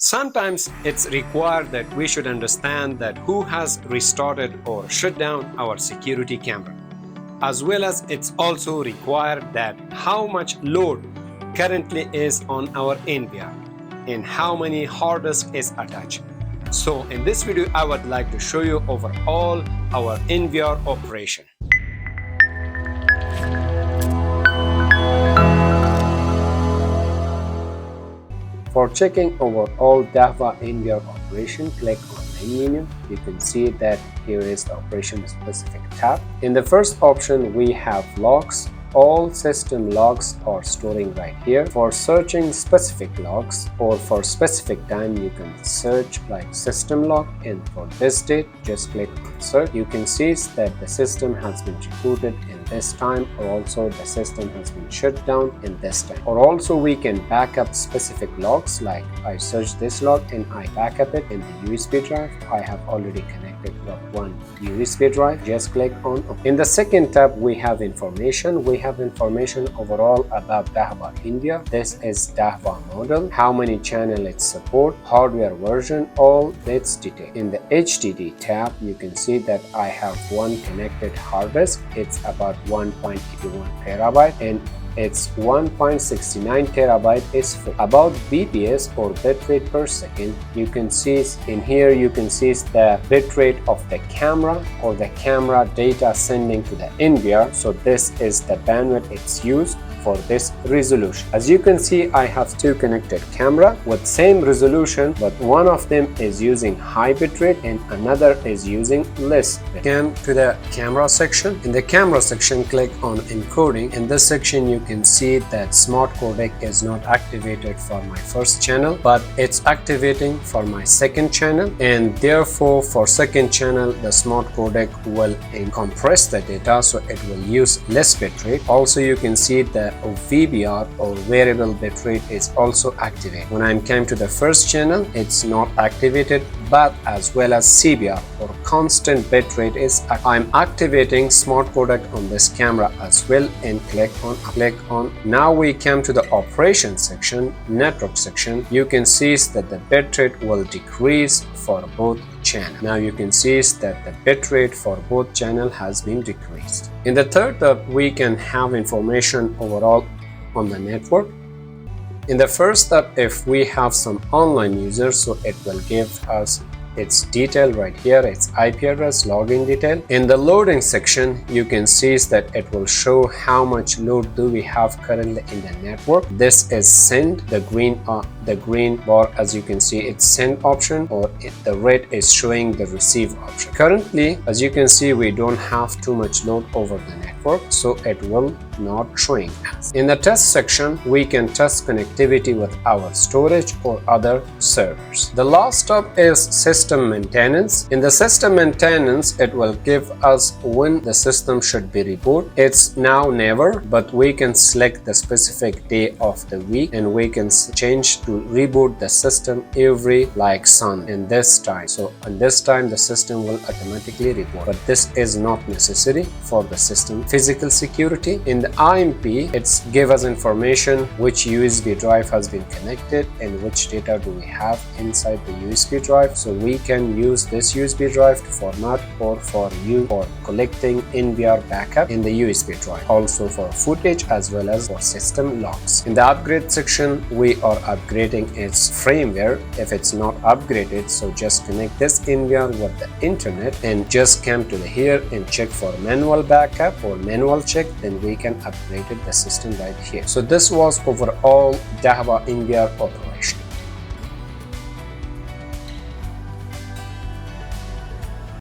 Sometimes it's required that we should understand that who has restarted or shut down our security camera, as well as it's also required that how much load currently is on our NVR and how many hard disk is attached. So in this video, I would like to show you overall our NVR operation. For checking overall Dahua NVR operation, click on main menu. You can see that here is the operation specific tab. In the first option, we have logs. All system logs are storing right here. For searching specific logs or for specific time, you can search like system log, and for this date, just click on search. You can see that the system has been rebooted in this time, or also the system has been shut down in this time. Or also we can back up specific logs, like I search this log and I back up it in the USB drive. I have already connected one USB drive. Just click on OK. In the second tab, we have information. We have information overall about Dahua India. This is Dahua Model, how many channel it support, hardware version, all its detail. In the HDD tab, you can see that I have one connected hard disk. It's about 1.81 terabyte and its 1.69 terabyte is full. About BPS or bitrate per second, you can see in here, you can see the bitrate of the camera or the camera data sending to the NVR. So this is the bandwidth it's used for this resolution. As you can see, I have two connected camera with same resolution, but one of them is using high bitrate and another is using less bitrate. Come to the camera section. In the camera section, click on encoding. In this section, you can see that smart codec is not activated for my first channel, but it's activating for my second channel, and therefore for second channel the smart codec will compress the data, so it will use less bitrate. Also, you can see the VBR or variable bitrate is also activated. When I came to the first channel, it's not activated, but as well as CBR or constant bitrate is I'm activating smart codec on this camera as well, and click on. Now we come to the operation section, network section. You can see that the bitrate will decrease for both channel. Now you can see that the bitrate for both channel has been decreased. In the third tab, we can have information overall on the network. In the first tab, if we have some online users, so it will give us its detail right here, its IP address, login detail. In the loading section, you can see that it will show how much load do we have currently in the network. This is send, the green bar, as you can see, it's send option, or the red is showing the receive option. Currently, as you can see, we don't have too much load over the network, so it will not showing us. In the test section, we can test connectivity with our storage or other servers. The last tab is system maintenance. In the system maintenance, it will give us when the system should be rebooted. It's now never, but we can select the specific day of the week, and we can change to reboot the system every like Sunday in this time. So on this time, the system will automatically reboot, but this is not necessary for the system physical security. In the IMP, it's give us information which USB drive has been connected and which data do we have inside the USB drive. So we can use this USB drive to format or for collecting NVR backup in the USB drive, also for footage as well as for system logs. In the upgrade section, we are upgrading its firmware. If it's not upgraded, so just connect this NVR with the internet and just come to here and check for manual backup or manual check, then we can upgrade the system right here. So this was overall Dahua NVR operation.